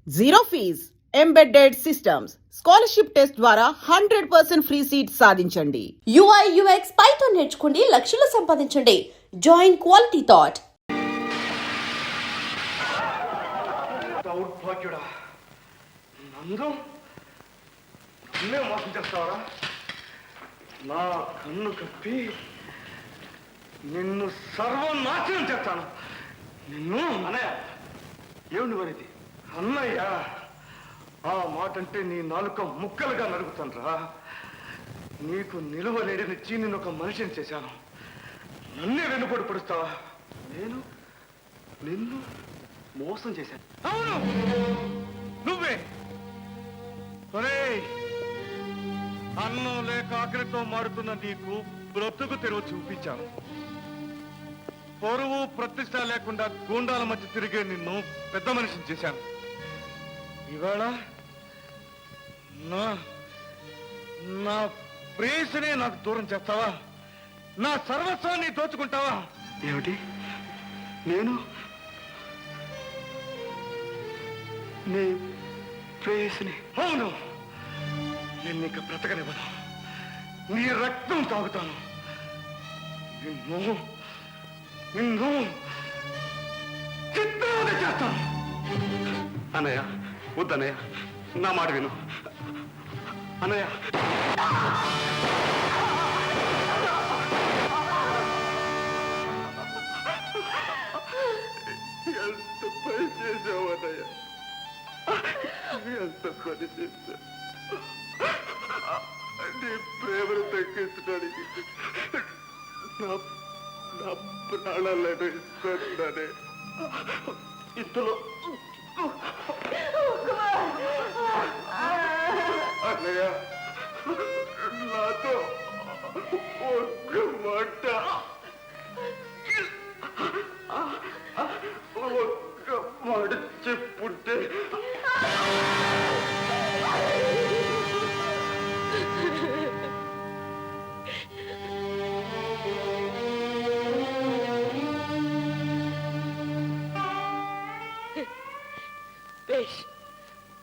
Zero fees embedded systems scholarship test ద్వారా 100% free seat సాధించండి. UI UX python నేర్చుకోండి, లక్షలు సంపాదించండి. Join quality thought. దౌర్భాగ్యుడా, నందు నన్నే మోసం చేస్తావరా? నా కన్ను కప్పి నిన్ను సర్వనాశనం చేస్తాను. నిన్ను అన్నయ్య ఏమిటి మరిది? అన్నయ్య ఆ మాట అంటే నీ నాలుక ముక్కలుగా నరుగుతాను రా. నీకు నిలువ లేడినిచ్చి నేను ఒక మనిషిని చేశాను. నన్నే వెన్నుపోటు పడుస్తావా? నేను నిన్ను మోసం చేశాను. అవును, నువ్వే. అన్నం లేక ఆకలితో మారుతున్న నీకు బ్రతుకు తెరువు చూపించాను. పొరువు ప్రతిష్ట లేకుండా గూండాల మధ్య తిరిగే నిన్ను పెద్ద మనిషిని చేశాను. ఇవాళ నా ప్రేయసినే నాకు దూరం చేస్తావా? నా సర్వస్వాన్ని దోచుకుంటావా? ఏమిటి? నేను నీ ప్రేయసిని? అవును, నేను నీకు బ్రతకనివ్వను. నీ రక్తం తాగుతాను. నిన్ను నిన్ను చిత్రవద చేస్తాను. అన్నయ్య వద్దన్నయ్య, నా మాట విను అన్నయ్య. ఎంత పని చేసావు అన్నయ్య, ఎంత పని చేశావు. నీ ప్రేమను తగ్గించడానికి నా ప్రాణాలను ఇస్తున్నానే. ఇంతలో అన్నయ్య నాతో ఒక్క మాట, ఒక్క మాట చెప్పుంటే.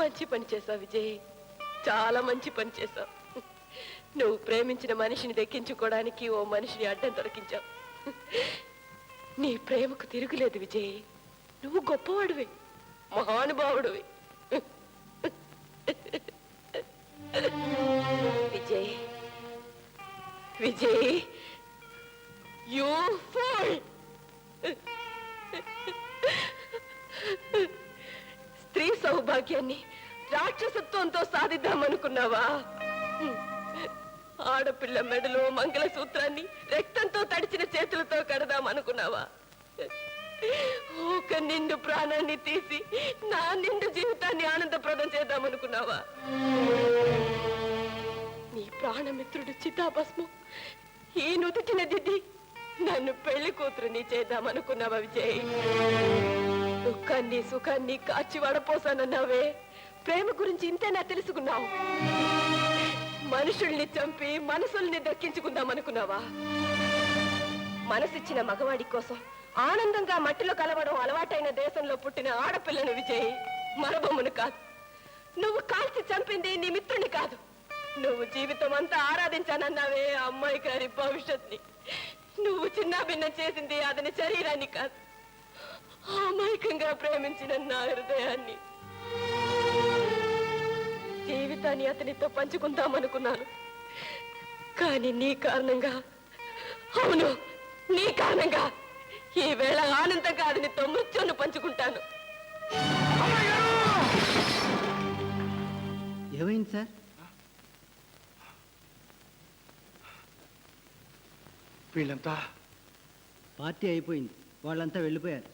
మంచి పని చేశావు విజయ్, చాలా మంచి పని చేశావు. నువ్వు ప్రేమించిన మనిషిని దక్కించుకోవడానికి ఓ మనిషిని అడ్డం దొరికించావు. నీ ప్రేమకు తిరుగులేదు విజయ్. నువ్వు గొప్పవాడివి, మహానుభావుడివి. Vijay Vijay, you fool. స్త్రీ సౌభాగ్యాన్ని రాక్షసత్వంతో సాధిద్దామనుకున్నావా? ఆడపిల్ల మెడలో మంగళసూత్రాన్ని రక్తంతో తడిచిన చేతులతో కడదామనుకున్నావా? ఒక నిండు ప్రాణాన్ని తీసి నా నిండు జీవితాన్ని ఆనందప్రదం చేద్దామనుకున్నావా? నీ ప్రాణమిత్రుడు చితాభస్మం ఈ నుదుటిన దిద్ది నన్ను పెళ్లి కూతురుని చేద్దామనుకున్నావా విజయ్? దుఃఖాన్ని సుఖాన్ని కాచి వడపోసానన్నావే. ప్రేమ గురించి ఇంతేనా తెలుసుకున్నావు? మనుషుల్ని చంపి మనసుల్ని దక్కించుకుందామనుకున్నావా? మనసిచ్చిన మగవాడి కోసం ఆనందంగా మట్టిలో కలవడం అలవాటైన దేశంలో పుట్టిన ఆడపిల్లను విజయ్, మరబొమ్మను కాదు. నువ్వు కాల్చి చంపింది నీ మిత్రుని కాదు. నువ్వు జీవితం అంతా ఆరాధించానన్నావే అమ్మాయి గారి భవిష్యత్ని. నువ్వు చిన్న భిన్నం చేసింది అతని శరీరాన్ని కాదు, అమాయకంగా ప్రేమించిన నా హృదయాన్ని. జీవితాన్ని అతనితో పంచుకుందామనుకున్నాను, కానీ నీ కారణంగా, అవును నీ కారణంగా ఈవేళ ఆనందంగా అతనితో మృత్యును పంచుకుంటాను. ఏమైంది సార్? వీళ్ళంతా పార్టీ అయిపోయింది, వాళ్ళంతా వెళ్ళిపోయారు.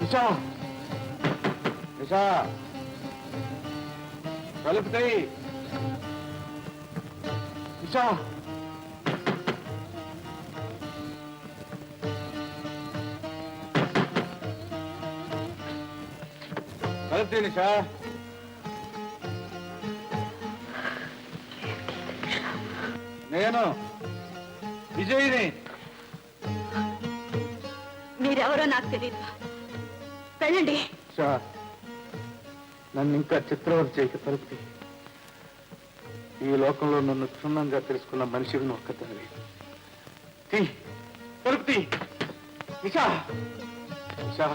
నిషా నిషా కలుపుతాయి నిషా కలుపుతాయి నిషా నేను విజయ్ని మీరెవరో నాకు తెలియదు. వెళ్ళండి. నన్ను ఇంకా చిత్రవత చేయక తలుపుతి. ఈ లోకంలో నన్ను క్షుణ్ణంగా తెలుసుకున్న మనిషిని ఒక్కదాన్ని తలుపుతి. నిషా నిషా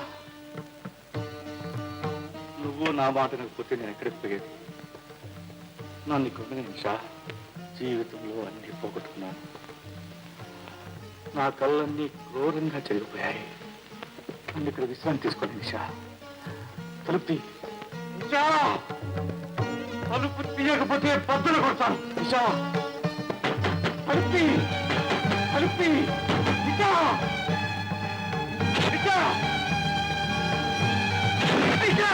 నువ్వు నా మాట పోతే నేను ఎక్కడికి పోయేది? నన్ను ఇక్కడ నిషా జీవితంలో అన్ని పోగొట్టుకున్నాను. నా కళ్ళన్నీ క్రూరంగా చెరిగిపోయాయి. నన్ను ఇక్కడ విశ్రాంతి తీసుకోండి నిషా. తలుపు నిషా, తలుపు తీయకపోతే పద్దులు కొడతాను. నిషా తలుపు తలుపు నిషా నిషా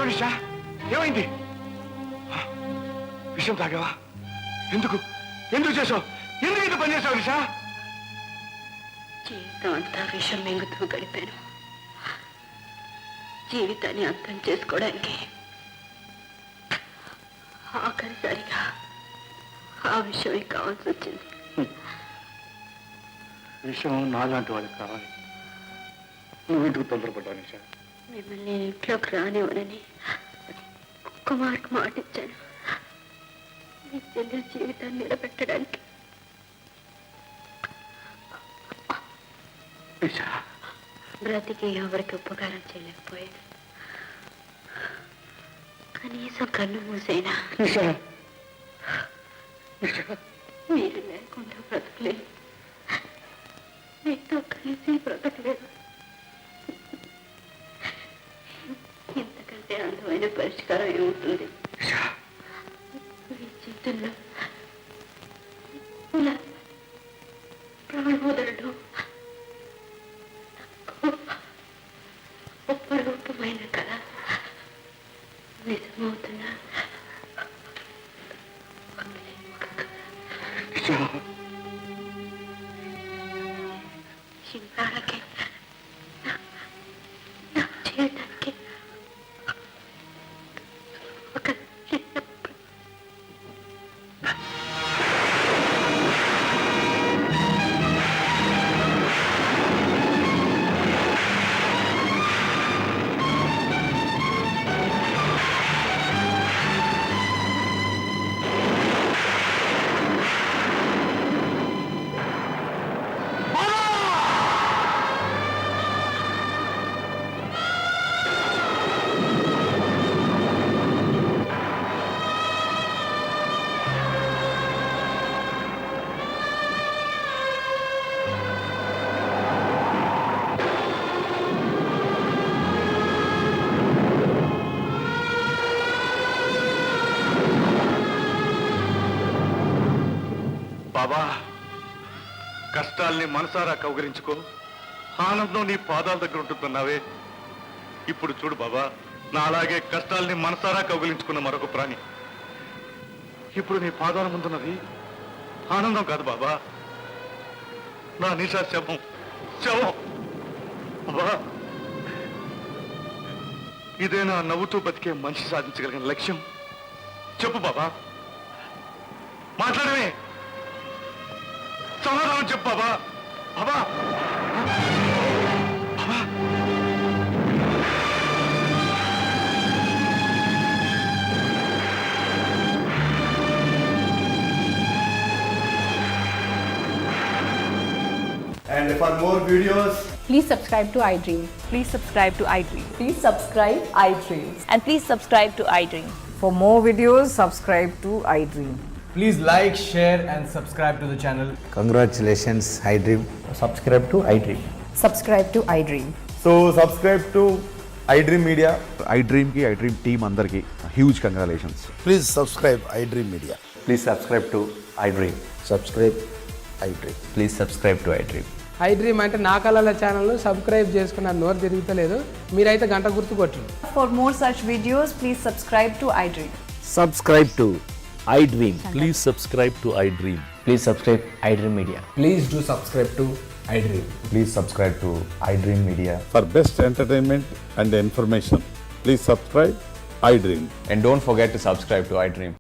నిషా ఏమైంది? విషయం తాగావా? ఎందుకు ఎందుకు చేసావు? ఎందుకు ఇంత పని చేసావు నిషా? జీవితం అంతా విషం మింగుతూ గడిపాను. జీవితాన్ని అర్థం చేసుకోవడానికి ఆఖరిసరిగా ఆ విషయమే కావాల్సి వచ్చింది. విషయం నాలాంటి వాళ్ళకి కావాలి. నువ్వు ఇంటికి తొందరపడ్డావు నిషా. మిమ్మల్ని ఇంట్లోకి రానివ్వనని కుమార్కి మాట ఇచ్చాను. మీ చెల్లెల జీవితాన్ని నిలబెట్టడానికి. బ్రతికి ఎవరికి ఉపకారం చేయలేకపోయాను. కనీసం కన్ను మూసైనా మీరు లేకుండా బ్రతకలేదు. మీతో కలిసి బ్రతకలేదు. ఇంతకంటే అందమైన పరిష్కారం ఏమవుతుంది? మీ చేతుల్లో ఇలా ప్రాణోదరుడు అపరూపమైన కళ నిజమవుతున్నా సింగారకి చేయడానికి ఒక చిన్న బాబా, కష్టాల్ని మనసారా కౌగిలించుకో, ఆనందం నీ పాదాల దగ్గర ఉంటుందన్నావే. ఇప్పుడు చూడు బాబా, నా అలాగే కష్టాల్ని మనసారా కౌగిలించుకున్న మరొక ప్రాణి ఇప్పుడు నీ పాదాల ముందున్నది ఆనందం కాదు బాబా, నా నిషా శవం. శవం బాబా, ఇదే నా నవ్వుతూ బతికే మనిషి సాధించగలిగిన లక్ష్యం? చెప్పు బాబా, మాట్లాడమే, సమాధానం చెప్పు బాబా. బాబా బాబా, And for more videos, Please subscribe to iDream. Please subscribe to iDream. Please subscribe iDream. And please subscribe to iDream. For more videos, subscribe to iDream. please like, share, and subscribe to the channel. Congratulations, iDream. Subscribe to iDream. Subscribe to iDream. So, subscribe to iDream Media. iDream ki iDream team andarki huge congratulations. Please subscribe iDream Media. Please subscribe to iDream. Subscribe iDream. Please subscribe to iDream. iDream అంటే నా కళల channel subscribe చేసుకున్న నోరు తిరుగుతలేదు, మీరైతే గంట గుర్తు కొట్టండి. For more such videos, please subscribe to iDream. Subscribe to iDream. Please subscribe to iDream. Please subscribe iDream Media. Please do subscribe to iDream. Please subscribe to iDream Media. For best entertainment and information, please subscribe iDream. And don't forget to subscribe to iDream.